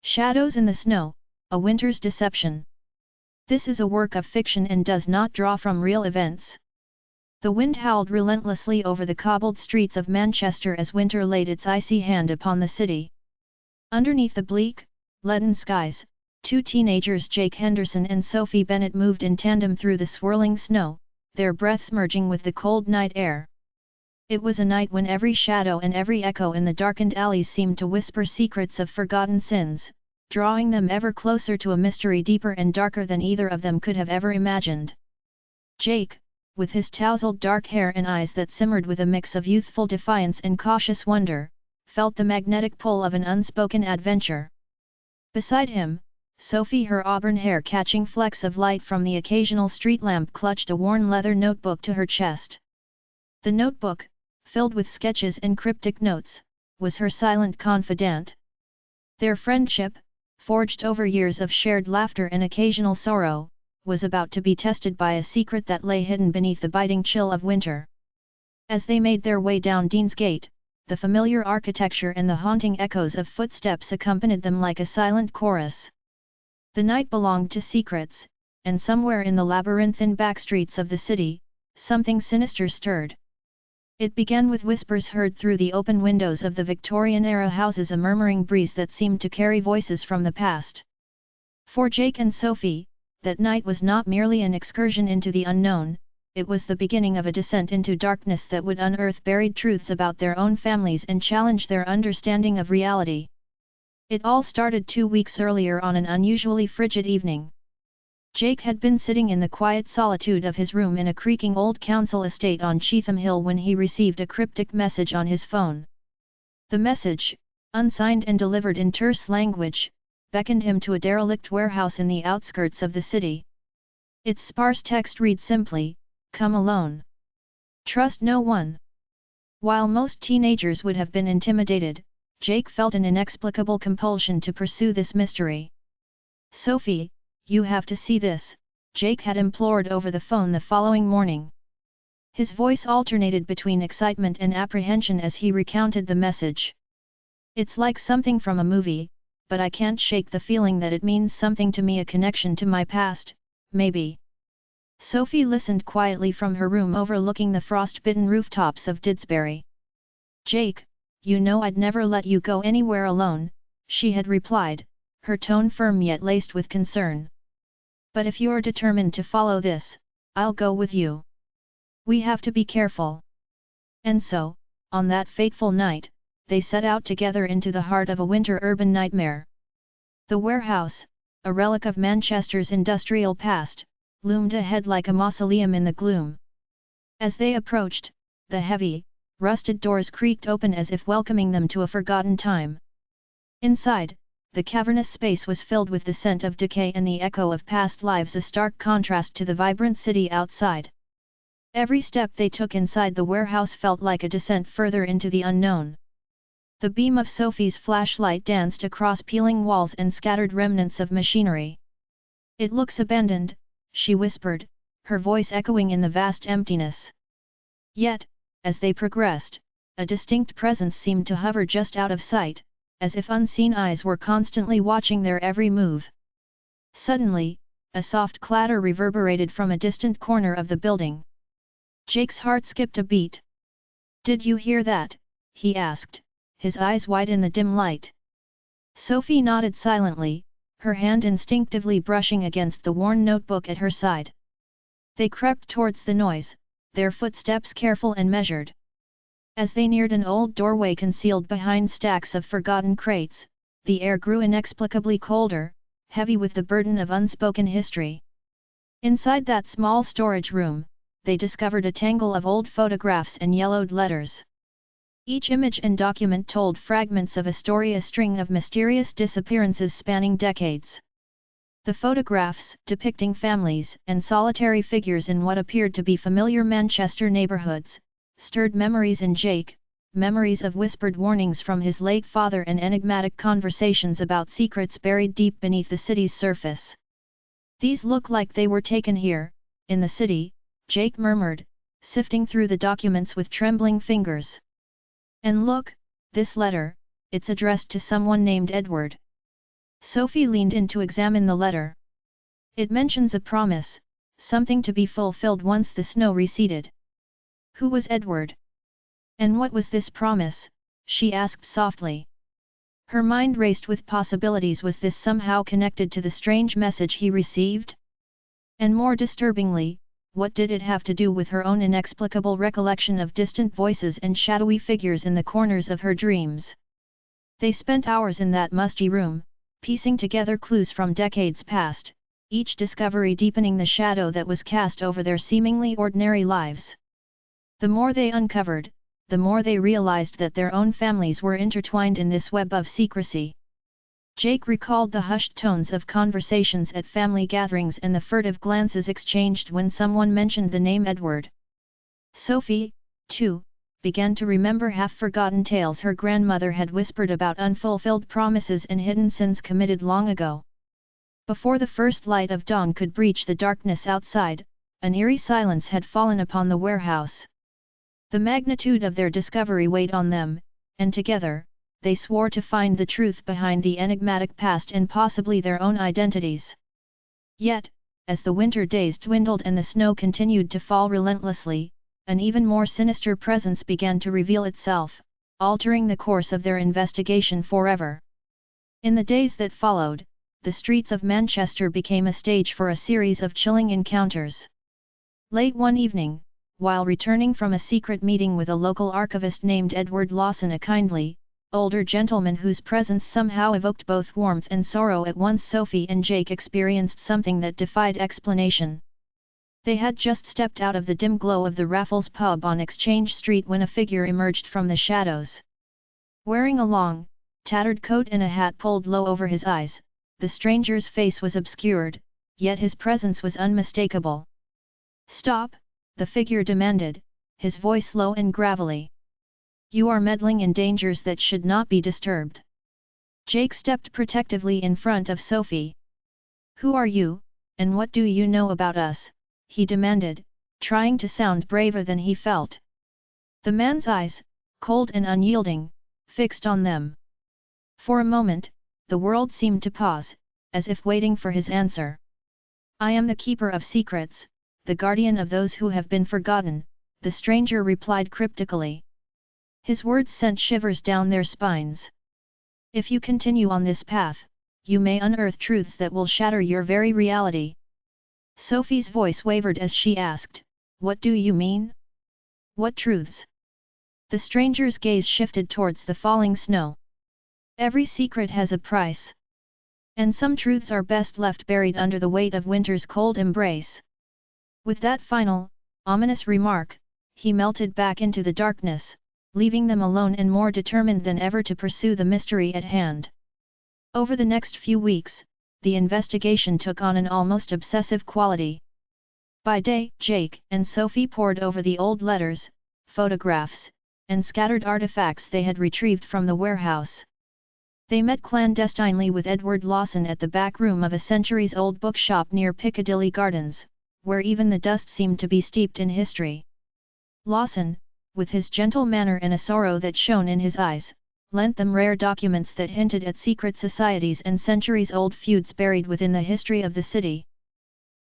Shadows in the Snow, A Winter's Deception. This is a work of fiction and does not draw from real events. The wind howled relentlessly over the cobbled streets of Manchester as winter laid its icy hand upon the city. Underneath the bleak, leaden skies, two teenagers, Jake Henderson and Sophie Bennett, moved in tandem through the swirling snow, their breaths merging with the cold night air. It was a night when every shadow and every echo in the darkened alleys seemed to whisper secrets of forgotten sins, drawing them ever closer to a mystery deeper and darker than either of them could have ever imagined. Jake, with his tousled dark hair and eyes that simmered with a mix of youthful defiance and cautious wonder, felt the magnetic pull of an unspoken adventure. Beside him, Sophie, her auburn hair catching flecks of light from the occasional street lamp, clutched a worn leather notebook to her chest. The notebook, filled with sketches and cryptic notes, was her silent confidant. Their friendship, forged over years of shared laughter and occasional sorrow, was about to be tested by a secret that lay hidden beneath the biting chill of winter. As they made their way down Dean's Gate, the familiar architecture and the haunting echoes of footsteps accompanied them like a silent chorus. The night belonged to secrets, and somewhere in the labyrinthine backstreets of the city, something sinister stirred. It began with whispers heard through the open windows of the Victorian-era houses, a murmuring breeze that seemed to carry voices from the past. For Jake and Sophie, that night was not merely an excursion into the unknown, it was the beginning of a descent into darkness that would unearth buried truths about their own families and challenge their understanding of reality. It all started 2 weeks earlier on an unusually frigid evening. Jake had been sitting in the quiet solitude of his room in a creaking old council estate on Cheetham Hill when he received a cryptic message on his phone. The message, unsigned and delivered in terse language, beckoned him to a derelict warehouse in the outskirts of the city. Its sparse text read simply, "Come alone. Trust no one." While most teenagers would have been intimidated, Jake felt an inexplicable compulsion to pursue this mystery. "Sophie, you have to see this," Jake had implored over the phone the following morning. His voice alternated between excitement and apprehension as he recounted the message. "It's like something from a movie, but I can't shake the feeling that it means something to me, a connection to my past, maybe." Sophie listened quietly from her room overlooking the frost-bitten rooftops of Didsbury. "Jake, you know I'd never let you go anywhere alone," she had replied, her tone firm yet laced with concern. "But if you're determined to follow this, I'll go with you. We have to be careful." And so, on that fateful night, they set out together into the heart of a winter urban nightmare. The warehouse, a relic of Manchester's industrial past, loomed ahead like a mausoleum in the gloom. As they approached, the heavy, rusted doors creaked open as if welcoming them to a forgotten time. Inside, the cavernous space was filled with the scent of decay and the echo of past lives, a stark contrast to the vibrant city outside. Every step they took inside the warehouse felt like a descent further into the unknown. The beam of Sophie's flashlight danced across peeling walls and scattered remnants of machinery. "It looks abandoned," she whispered, her voice echoing in the vast emptiness. Yet, as they progressed, a distinct presence seemed to hover just out of sight, as if unseen eyes were constantly watching their every move. Suddenly, a soft clatter reverberated from a distant corner of the building. Jake's heart skipped a beat. "Did you hear that?" he asked, his eyes wide in the dim light. Sophie nodded silently, her hand instinctively brushing against the worn notebook at her side. They crept towards the noise, their footsteps careful and measured. As they neared an old doorway concealed behind stacks of forgotten crates, the air grew inexplicably colder, heavy with the burden of unspoken history. Inside that small storage room, they discovered a tangle of old photographs and yellowed letters. Each image and document told fragments of a story, a string of mysterious disappearances spanning decades. The photographs, depicting families and solitary figures in what appeared to be familiar Manchester neighborhoods, stirred memories in Jake, memories of whispered warnings from his late father and enigmatic conversations about secrets buried deep beneath the city's surface. "These look like they were taken here, in the city," Jake murmured, sifting through the documents with trembling fingers. "And look, this letter, it's addressed to someone named Edward." Sophie leaned in to examine the letter. It mentions a promise, something to be fulfilled once the snow receded. Who was Edward? And what was this promise? She asked softly. Her mind raced with possibilities. Was this somehow connected to the strange message he received? And more disturbingly, what did it have to do with her own inexplicable recollection of distant voices and shadowy figures in the corners of her dreams? They spent hours in that musty room, piecing together clues from decades past, each discovery deepening the shadow that was cast over their seemingly ordinary lives. The more they uncovered, the more they realized that their own families were intertwined in this web of secrecy. Jake recalled the hushed tones of conversations at family gatherings and the furtive glances exchanged when someone mentioned the name Edward. Sophie, too, began to remember half-forgotten tales her grandmother had whispered about unfulfilled promises and hidden sins committed long ago. Before the first light of dawn could breach the darkness outside, an eerie silence had fallen upon the warehouse. The magnitude of their discovery weighed on them, and together, they swore to find the truth behind the enigmatic past and possibly their own identities. Yet, as the winter days dwindled and the snow continued to fall relentlessly, an even more sinister presence began to reveal itself, altering the course of their investigation forever. In the days that followed, the streets of Manchester became a stage for a series of chilling encounters. Late one evening, while returning from a secret meeting with a local archivist named Edward Lawson, a kindly, older gentleman whose presence somehow evoked both warmth and sorrow at once, Sophie and Jake experienced something that defied explanation. They had just stepped out of the dim glow of the Raffles pub on Exchange Street when a figure emerged from the shadows. Wearing a long, tattered coat and a hat pulled low over his eyes, the stranger's face was obscured, yet his presence was unmistakable. "Stop!" the figure demanded, his voice low and gravelly. "You are meddling in dangers that should not be disturbed." Jake stepped protectively in front of Sophie. "Who are you, and what do you know about us?" he demanded, trying to sound braver than he felt. The man's eyes, cold and unyielding, fixed on them. For a moment, the world seemed to pause, as if waiting for his answer. "I am the keeper of secrets, the guardian of those who have been forgotten," the stranger replied cryptically. His words sent shivers down their spines. "If you continue on this path, you may unearth truths that will shatter your very reality." Sophie's voice wavered as she asked, "What do you mean? What truths?" The stranger's gaze shifted towards the falling snow. "Every secret has a price. And some truths are best left buried under the weight of winter's cold embrace." With that final, ominous remark, he melted back into the darkness, leaving them alone and more determined than ever to pursue the mystery at hand. Over the next few weeks, the investigation took on an almost obsessive quality. By day, Jake and Sophie pored over the old letters, photographs, and scattered artifacts they had retrieved from the warehouse. They met clandestinely with Edward Lawson at the back room of a centuries-old bookshop near Piccadilly Gardens, where even the dust seemed to be steeped in history. Lawson, with his gentle manner and a sorrow that shone in his eyes, lent them rare documents that hinted at secret societies and centuries-old feuds buried within the history of the city.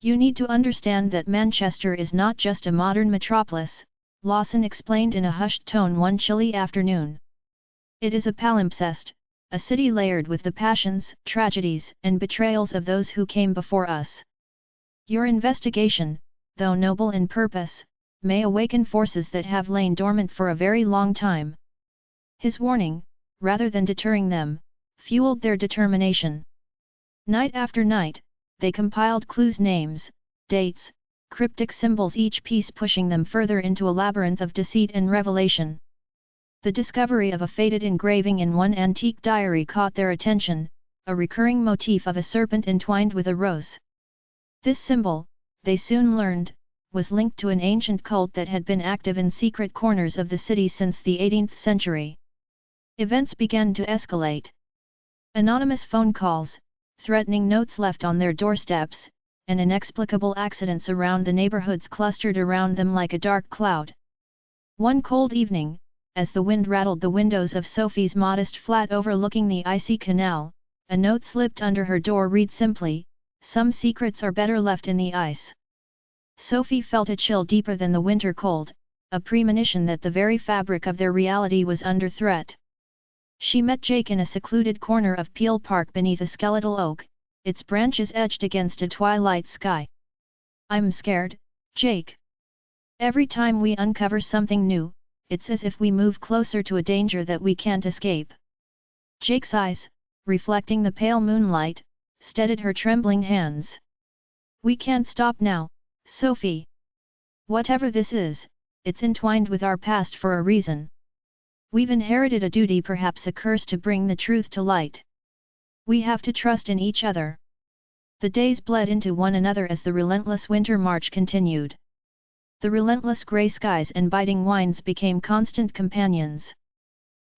"You need to understand that Manchester is not just a modern metropolis," Lawson explained in a hushed tone one chilly afternoon. "It is a palimpsest, a city layered with the passions, tragedies, and betrayals of those who came before us. Your investigation, though noble in purpose, may awaken forces that have lain dormant for a very long time." His warning, rather than deterring them, fueled their determination. Night after night, they compiled clues, names, dates, cryptic symbols, each piece pushing them further into a labyrinth of deceit and revelation. The discovery of a faded engraving in one antique diary caught their attention, a recurring motif of a serpent entwined with a rose. This symbol, they soon learned, was linked to an ancient cult that had been active in secret corners of the city since the 18th century. Events began to escalate. Anonymous phone calls, threatening notes left on their doorsteps, and inexplicable accidents around the neighborhoods clustered around them like a dark cloud. One cold evening, as the wind rattled the windows of Sophie's modest flat overlooking the icy canal, a note slipped under her door read simply, "Some secrets are better left in the ice." Sophie felt a chill deeper than the winter cold, a premonition that the very fabric of their reality was under threat. She met Jake in a secluded corner of Peel Park beneath a skeletal oak, its branches edged against a twilight sky. "I'm scared, Jake. Every time we uncover something new, it's as if we move closer to a danger that we can't escape." Jake's eyes, reflecting the pale moonlight, steadied her trembling hands. "We can't stop now, Sophie. Whatever this is, it's entwined with our past for a reason. We've inherited a duty, perhaps a curse, to bring the truth to light. We have to trust in each other." The days bled into one another as the relentless winter march continued. The relentless grey skies and biting winds became constant companions.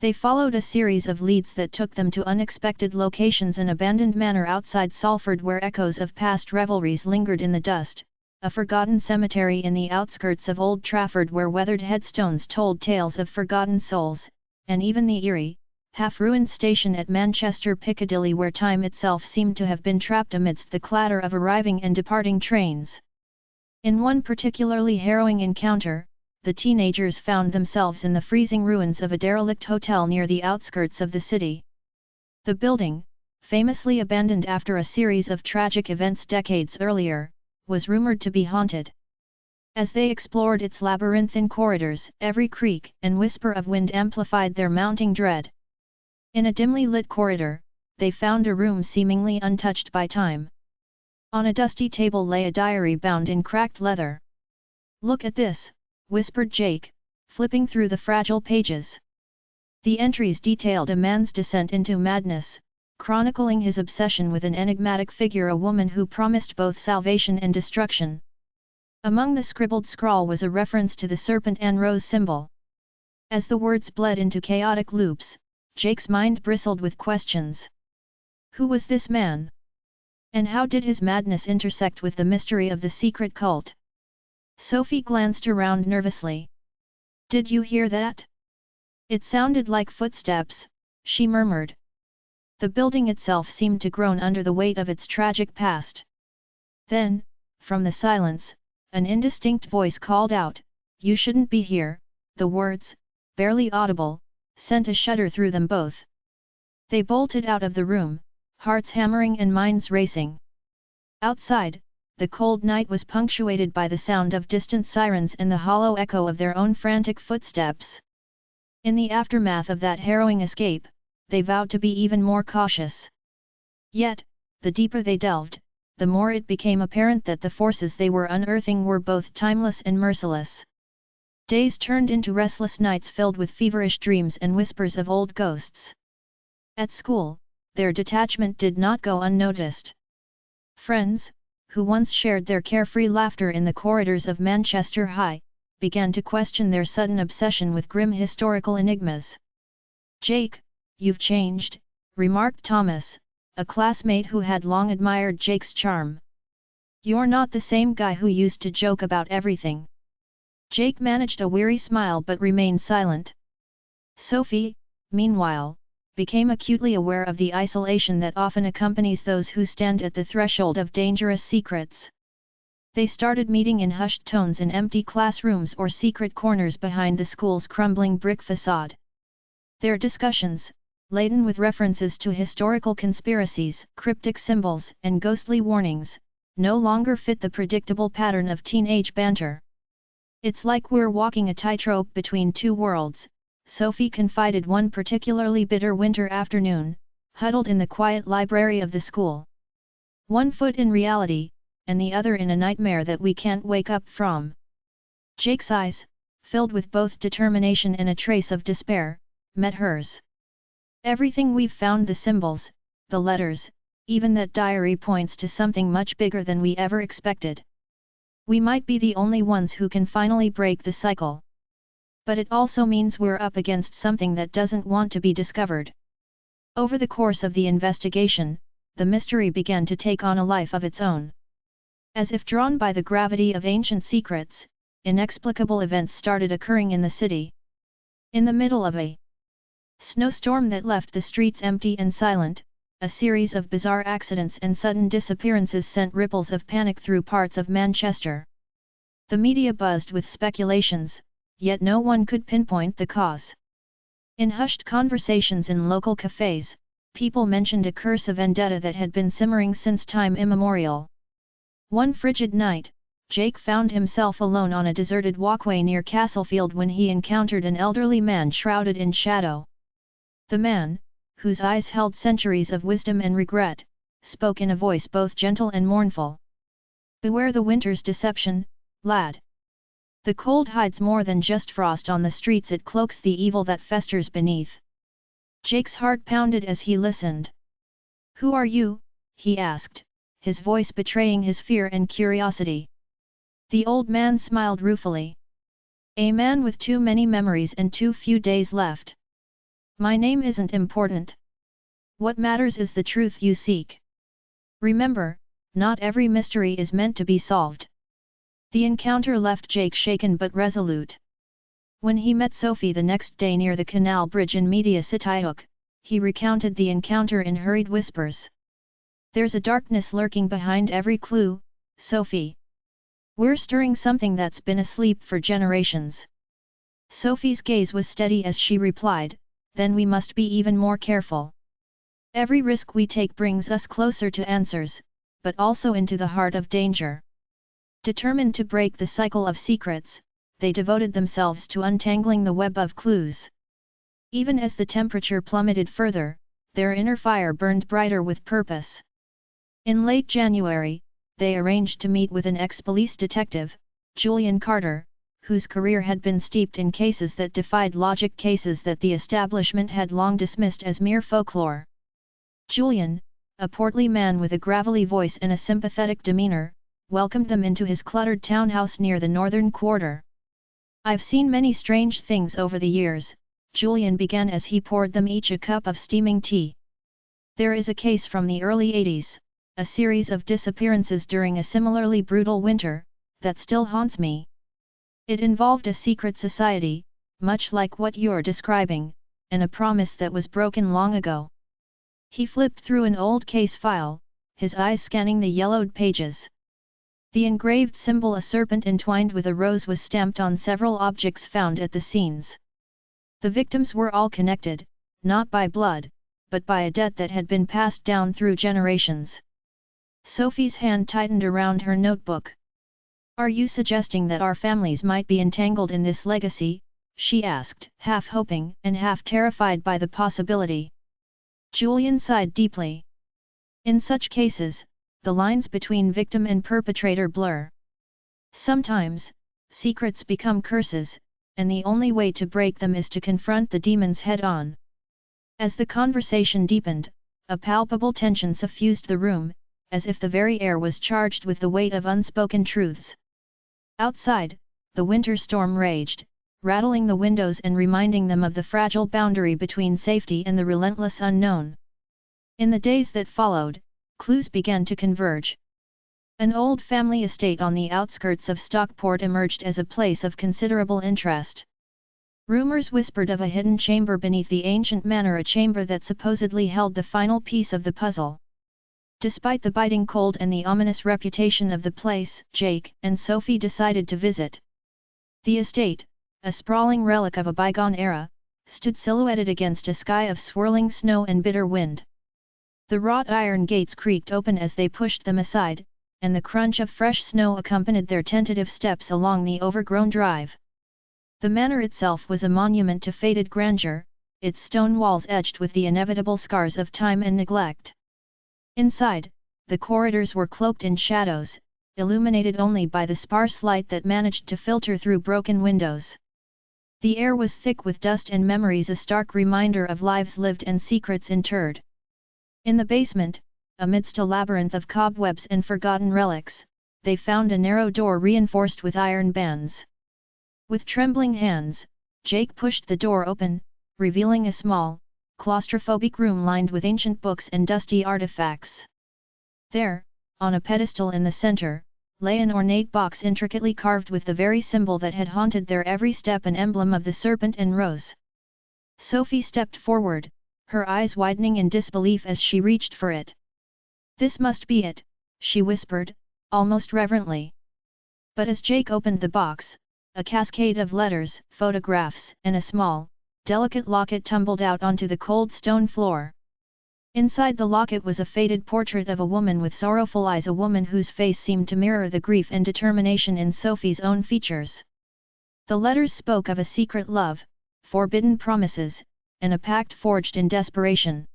They followed a series of leads that took them to unexpected locations: an abandoned manor outside Salford where echoes of past revelries lingered in the dust, a forgotten cemetery in the outskirts of Old Trafford where weathered headstones told tales of forgotten souls, and even the eerie, half-ruined station at Manchester Piccadilly where time itself seemed to have been trapped amidst the clatter of arriving and departing trains. In one particularly harrowing encounter, the teenagers found themselves in the freezing ruins of a derelict hotel near the outskirts of the city. The building, famously abandoned after a series of tragic events decades earlier, was rumored to be haunted. As they explored its labyrinthine corridors, every creak and whisper of wind amplified their mounting dread. In a dimly lit corridor, they found a room seemingly untouched by time. On a dusty table lay a diary bound in cracked leather. "Look at this," whispered Jake, flipping through the fragile pages. The entries detailed a man's descent into madness, chronicling his obsession with an enigmatic figure, a woman who promised both salvation and destruction. Among the scribbled scrawl was a reference to the serpent and rose symbol. As the words bled into chaotic loops, Jake's mind bristled with questions. Who was this man? And how did his madness intersect with the mystery of the secret cult? Sophie glanced around nervously. "Did you hear that?" "It sounded like footsteps," she murmured. The building itself seemed to groan under the weight of its tragic past. Then, from the silence, an indistinct voice called out, "You shouldn't be here." The words, barely audible, sent a shudder through them both. They bolted out of the room, hearts hammering and minds racing. Outside, the cold night was punctuated by the sound of distant sirens and the hollow echo of their own frantic footsteps. In the aftermath of that harrowing escape, they vowed to be even more cautious. Yet, the deeper they delved, the more it became apparent that the forces they were unearthing were both timeless and merciless. Days turned into restless nights filled with feverish dreams and whispers of old ghosts. At school, their detachment did not go unnoticed. Friends, who once shared their carefree laughter in the corridors of Manchester High, began to question their sudden obsession with grim historical enigmas. "Jake, you've changed," remarked Thomas, a classmate who had long admired Jake's charm. "You're not the same guy who used to joke about everything." Jake managed a weary smile but remained silent. Sophie, meanwhile, became acutely aware of the isolation that often accompanies those who stand at the threshold of dangerous secrets. They started meeting in hushed tones in empty classrooms or secret corners behind the school's crumbling brick facade. Their discussions, laden with references to historical conspiracies, cryptic symbols, and ghostly warnings, no longer fit the predictable pattern of teenage banter. "It's like we're walking a tightrope between two worlds," Sophie confided one particularly bitter winter afternoon, huddled in the quiet library of the school. "One foot in reality, and the other in a nightmare that we can't wake up from." Jake's eyes, filled with both determination and a trace of despair, met hers. "Everything we've found, the symbols, the letters, even that diary, points to something much bigger than we ever expected. We might be the only ones who can finally break the cycle. But it also means we're up against something that doesn't want to be discovered." Over the course of the investigation, the mystery began to take on a life of its own. As if drawn by the gravity of ancient secrets, inexplicable events started occurring in the city. In the middle of a snowstorm that left the streets empty and silent, a series of bizarre accidents and sudden disappearances sent ripples of panic through parts of Manchester. The media buzzed with speculations, yet no one could pinpoint the cause. In hushed conversations in local cafes, people mentioned a curse of vendetta that had been simmering since time immemorial. One frigid night, Jake found himself alone on a deserted walkway near Castlefield when he encountered an elderly man shrouded in shadow. The man, whose eyes held centuries of wisdom and regret, spoke in a voice both gentle and mournful. "Beware the winter's deception, lad. The cold hides more than just frost on the streets, it cloaks the evil that festers beneath." Jake's heart pounded as he listened. "Who are you?" he asked, his voice betraying his fear and curiosity. The old man smiled ruefully. "A man with too many memories and too few days left. My name isn't important. What matters is the truth you seek. Remember, not every mystery is meant to be solved." The encounter left Jake shaken but resolute. When he met Sophie the next day near the canal bridge in Media Citayuk, he recounted the encounter in hurried whispers. "There's a darkness lurking behind every clue, Sophie. We're stirring something that's been asleep for generations." Sophie's gaze was steady as she replied, "Then we must be even more careful. Every risk we take brings us closer to answers, but also into the heart of danger." Determined to break the cycle of secrets, they devoted themselves to untangling the web of clues. Even as the temperature plummeted further, their inner fire burned brighter with purpose. In late January, they arranged to meet with an ex-police detective, Julian Carter, whose career had been steeped in cases that defied logic, cases that the establishment had long dismissed as mere folklore. Julian, a portly man with a gravelly voice and a sympathetic demeanor, welcomed them into his cluttered townhouse near the northern quarter. "I've seen many strange things over the years," Julian began as he poured them each a cup of steaming tea. "There is a case from the early 80s, a series of disappearances during a similarly brutal winter, that still haunts me. It involved a secret society, much like what you're describing, and a promise that was broken long ago." He flipped through an old case file, his eyes scanning the yellowed pages. The engraved symbol, a serpent entwined with a rose, was stamped on several objects found at the scenes. The victims were all connected, not by blood, but by a debt that had been passed down through generations. Sophie's hand tightened around her notebook. "Are you suggesting that our families might be entangled in this legacy?" she asked, half hoping and half terrified by the possibility. Julian sighed deeply. "In such cases, the lines between victim and perpetrator blur. Sometimes, secrets become curses, and the only way to break them is to confront the demons head-on." As the conversation deepened, a palpable tension suffused the room, as if the very air was charged with the weight of unspoken truths. Outside, the winter storm raged, rattling the windows and reminding them of the fragile boundary between safety and the relentless unknown. In the days that followed, clues began to converge. An old family estate on the outskirts of Stockport emerged as a place of considerable interest. Rumors whispered of a hidden chamber beneath the ancient manor, a chamber that supposedly held the final piece of the puzzle. Despite the biting cold and the ominous reputation of the place, Jake and Sophie decided to visit. The estate, a sprawling relic of a bygone era, stood silhouetted against a sky of swirling snow and bitter wind. The wrought iron gates creaked open as they pushed them aside, and the crunch of fresh snow accompanied their tentative steps along the overgrown drive. The manor itself was a monument to faded grandeur, its stone walls edged with the inevitable scars of time and neglect. Inside, the corridors were cloaked in shadows, illuminated only by the sparse light that managed to filter through broken windows. The air was thick with dust and memories, a stark reminder of lives lived and secrets interred. In the basement, amidst a labyrinth of cobwebs and forgotten relics, they found a narrow door reinforced with iron bands. With trembling hands, Jake pushed the door open, revealing a small, claustrophobic room lined with ancient books and dusty artifacts. There, on a pedestal in the center, lay an ornate box intricately carved with the very symbol that had haunted their every step, an emblem of the serpent and rose. Sophie stepped forward, her eyes widening in disbelief as she reached for it. "This must be it," she whispered, almost reverently. But as Jake opened the box, a cascade of letters, photographs, and a small, delicate locket tumbled out onto the cold stone floor. Inside the locket was a faded portrait of a woman with sorrowful eyes, a woman whose face seemed to mirror the grief and determination in Sophie's own features. The letters spoke of a secret love, forbidden promises, and a pact forged in desperation.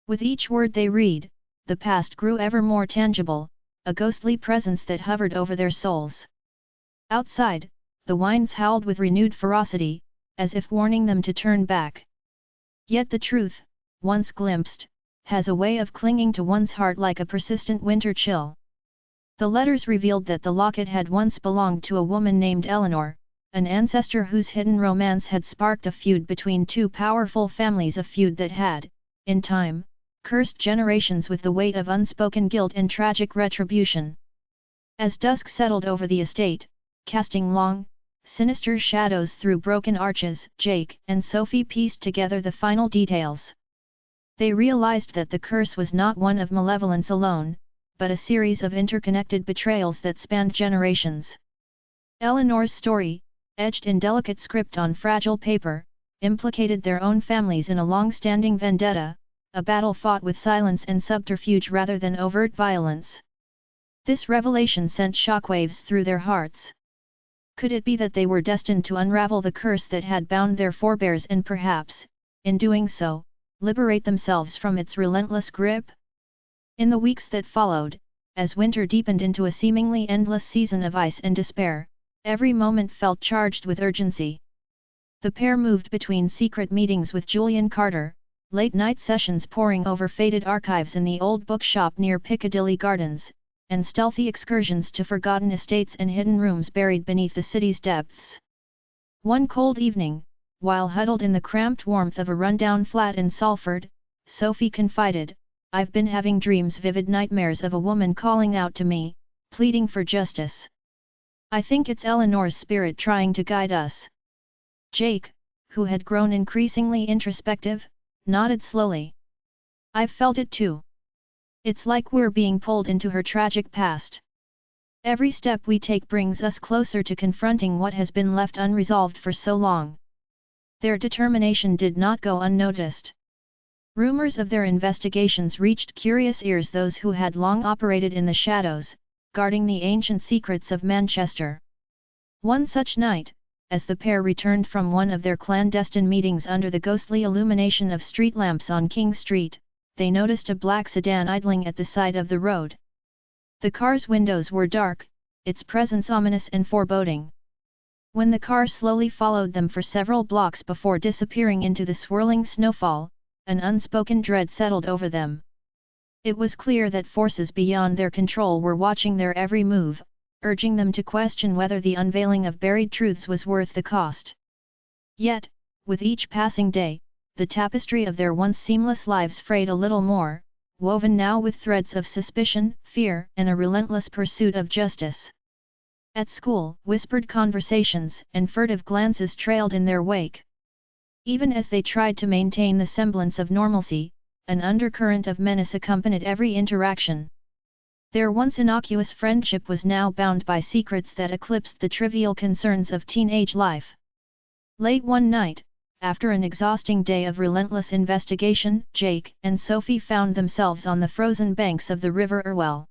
With each word they read, the past grew ever more tangible, a ghostly presence that hovered over their souls. Outside, the winds howled with renewed ferocity, as if warning them to turn back. Yet the truth, once glimpsed, has a way of clinging to one's heart like a persistent winter chill. The letters revealed that the locket had once belonged to a woman named Eleanor, an ancestor whose hidden romance had sparked a feud between two powerful families, a feud that had, in time, cursed generations with the weight of unspoken guilt and tragic retribution. As dusk settled over the estate, casting long, sinister shadows through broken arches, Jake and Sophie pieced together the final details. They realized that the curse was not one of malevolence alone, but a series of interconnected betrayals that spanned generations. Eleanor's story, etched in delicate script on fragile paper, implicated their own families in a long-standing vendetta, a battle fought with silence and subterfuge rather than overt violence. This revelation sent shockwaves through their hearts. Could it be that they were destined to unravel the curse that had bound their forebears and perhaps, in doing so, liberate themselves from its relentless grip? In the weeks that followed, as winter deepened into a seemingly endless season of ice and despair, every moment felt charged with urgency. The pair moved between secret meetings with Julian Carter, late-night sessions poring over faded archives in the old bookshop near Piccadilly Gardens, and stealthy excursions to forgotten estates and hidden rooms buried beneath the city's depths. One cold evening, while huddled in the cramped warmth of a rundown flat in Salford, Sophie confided, "I've been having dreams, vivid nightmares of a woman calling out to me, pleading for justice. I think it's Eleanor's spirit trying to guide us." Jake, who had grown increasingly introspective, nodded slowly. "I've felt it too. It's like we're being pulled into her tragic past. Every step we take brings us closer to confronting what has been left unresolved for so long." Their determination did not go unnoticed. Rumors of their investigations reached curious ears, those who had long operated in the shadows, guarding the ancient secrets of Manchester. One such night, as the pair returned from one of their clandestine meetings under the ghostly illumination of street lamps on King Street, they noticed a black sedan idling at the side of the road. The car's windows were dark, its presence ominous and foreboding. When the car slowly followed them for several blocks before disappearing into the swirling snowfall, an unspoken dread settled over them. It was clear that forces beyond their control were watching their every move, urging them to question whether the unveiling of buried truths was worth the cost. Yet, with each passing day, the tapestry of their once seamless lives frayed a little more, woven now with threads of suspicion, fear, and a relentless pursuit of justice. At school, whispered conversations and furtive glances trailed in their wake. Even as they tried to maintain the semblance of normalcy, an undercurrent of menace accompanied every interaction. Their once innocuous friendship was now bound by secrets that eclipsed the trivial concerns of teenage life. Late one night, after an exhausting day of relentless investigation, Jake and Sophie found themselves on the frozen banks of the River Irwell.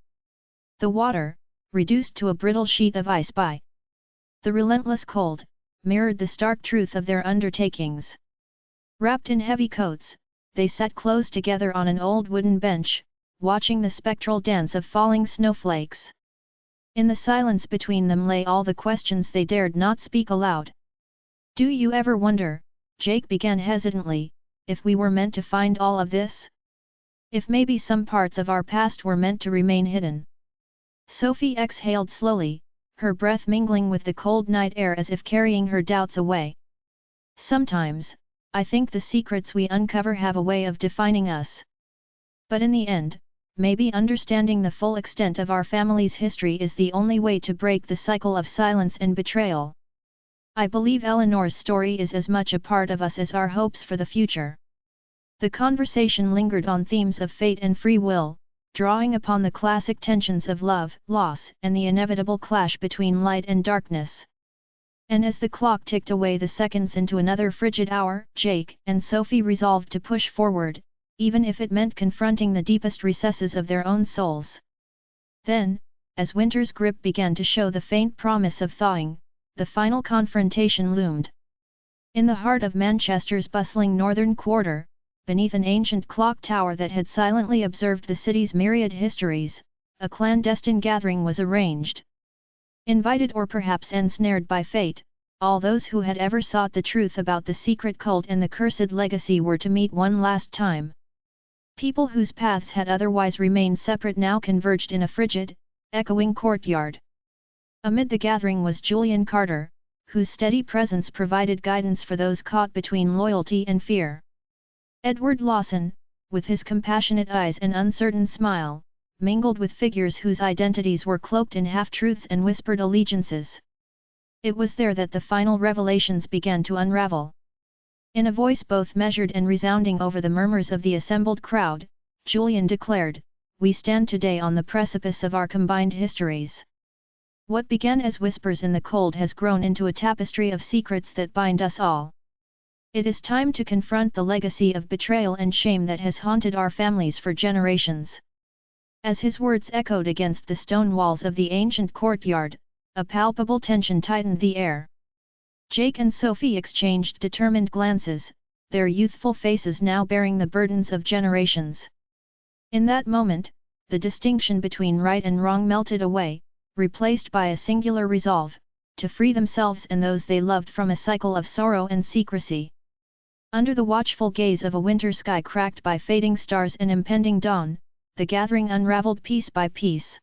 The water, reduced to a brittle sheet of ice by the relentless cold, mirrored the stark truth of their undertakings. Wrapped in heavy coats, they sat close together on an old wooden bench, watching the spectral dance of falling snowflakes. In the silence between them lay all the questions they dared not speak aloud. "Do you ever wonder," Jake began hesitantly, "if we were meant to find all of this? If maybe some parts of our past were meant to remain hidden?" Sophie exhaled slowly, her breath mingling with the cold night air as if carrying her doubts away. "Sometimes, I think the secrets we uncover have a way of defining us. But in the end, maybe understanding the full extent of our family's history is the only way to break the cycle of silence and betrayal. I believe Eleanor's story is as much a part of us as our hopes for the future." The conversation lingered on themes of fate and free will, drawing upon the classic tensions of love, loss, and the inevitable clash between light and darkness. And as the clock ticked away the seconds into another frigid hour, Jake and Sophie resolved to push forward, even if it meant confronting the deepest recesses of their own souls. Then, as winter's grip began to show the faint promise of thawing, the final confrontation loomed. In the heart of Manchester's bustling northern quarter, beneath an ancient clock tower that had silently observed the city's myriad histories, a clandestine gathering was arranged. Invited or perhaps ensnared by fate, all those who had ever sought the truth about the secret cult and the cursed legacy were to meet one last time. People whose paths had otherwise remained separate now converged in a frigid, echoing courtyard. Amid the gathering was Julian Carter, whose steady presence provided guidance for those caught between loyalty and fear. Edward Lawson, with his compassionate eyes and uncertain smile, mingled with figures whose identities were cloaked in half-truths and whispered allegiances. It was there that the final revelations began to unravel. In a voice both measured and resounding over the murmurs of the assembled crowd, Julian declared, "We stand today on the precipice of our combined histories. What began as whispers in the cold has grown into a tapestry of secrets that bind us all. It is time to confront the legacy of betrayal and shame that has haunted our families for generations." As his words echoed against the stone walls of the ancient courtyard, a palpable tension tightened the air. Jake and Sophie exchanged determined glances, their youthful faces now bearing the burdens of generations. In that moment, the distinction between right and wrong melted away, replaced by a singular resolve, to free themselves and those they loved from a cycle of sorrow and secrecy. Under the watchful gaze of a winter sky cracked by fading stars and impending dawn, the gathering unraveled piece by piece.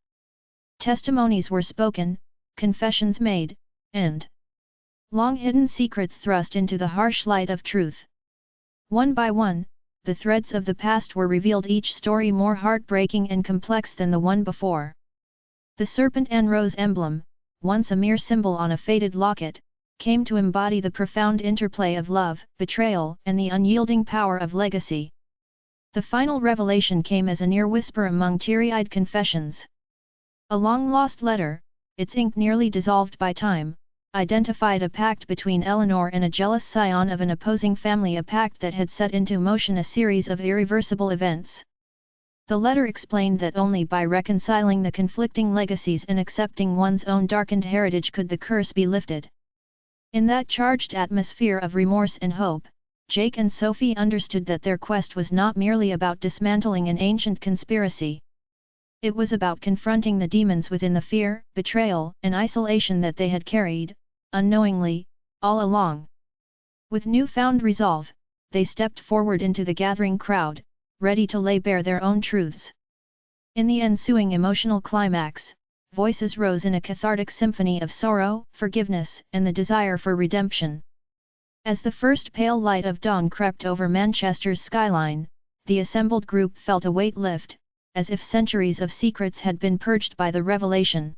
Testimonies were spoken, confessions made, and long-hidden secrets thrust into the harsh light of truth. One by one, the threads of the past were revealed, each story more heartbreaking and complex than the one before. The serpent and rose emblem, once a mere symbol on a faded locket, came to embody the profound interplay of love, betrayal, and the unyielding power of legacy. The final revelation came as a near whisper among teary-eyed confessions. A long-lost letter, its ink nearly dissolved by time, identified a pact between Eleanor and a jealous scion of an opposing family, a pact that had set into motion a series of irreversible events. The letter explained that only by reconciling the conflicting legacies and accepting one's own darkened heritage could the curse be lifted. In that charged atmosphere of remorse and hope, Jake and Sophie understood that their quest was not merely about dismantling an ancient conspiracy. It was about confronting the demons within the fear, betrayal, and isolation that they had carried, unknowingly, all along. With newfound resolve, they stepped forward into the gathering crowd, ready to lay bare their own truths. In the ensuing emotional climax, voices rose in a cathartic symphony of sorrow, forgiveness, and the desire for redemption. As the first pale light of dawn crept over Manchester's skyline, the assembled group felt a weight lift, as if centuries of secrets had been purged by the revelation.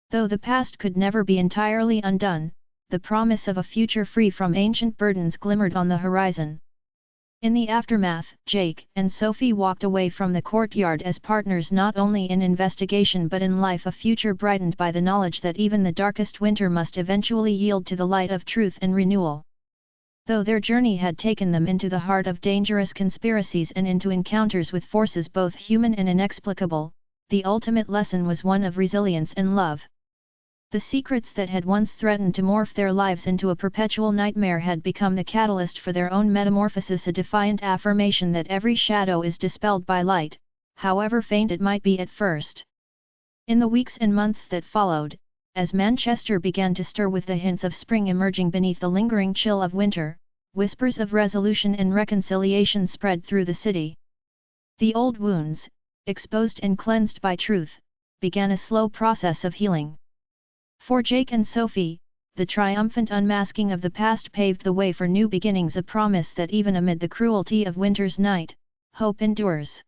Though the past could never be entirely undone, the promise of a future free from ancient burdens glimmered on the horizon. In the aftermath, Jake and Sophie walked away from the courtyard as partners not only in investigation but in life, a future brightened by the knowledge that even the darkest winter must eventually yield to the light of truth and renewal. Though their journey had taken them into the heart of dangerous conspiracies and into encounters with forces both human and inexplicable, the ultimate lesson was one of resilience and love. The secrets that had once threatened to morph their lives into a perpetual nightmare had become the catalyst for their own metamorphosis, a defiant affirmation that every shadow is dispelled by light, however faint it might be at first. In the weeks and months that followed, as Manchester began to stir with the hints of spring emerging beneath the lingering chill of winter, whispers of resolution and reconciliation spread through the city. The old wounds, exposed and cleansed by truth, began a slow process of healing. For Jake and Sophie, the triumphant unmasking of the past paved the way for new beginnings, a promise that even amid the cruelty of winter's night, hope endures.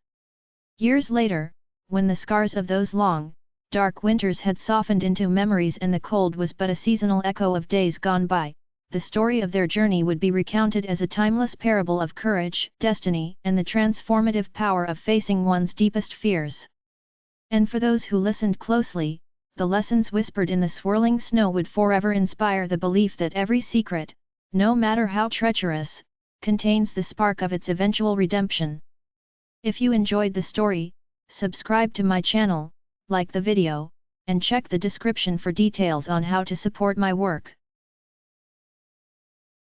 Years later, when the scars of those long, dark winters had softened into memories and the cold was but a seasonal echo of days gone by, the story of their journey would be recounted as a timeless parable of courage, destiny, and the transformative power of facing one's deepest fears. And for those who listened closely, the lessons whispered in the swirling snow would forever inspire the belief that every secret, no matter how treacherous, contains the spark of its eventual redemption. If you enjoyed the story, subscribe to my channel, like the video, and check the description for details on how to support my work.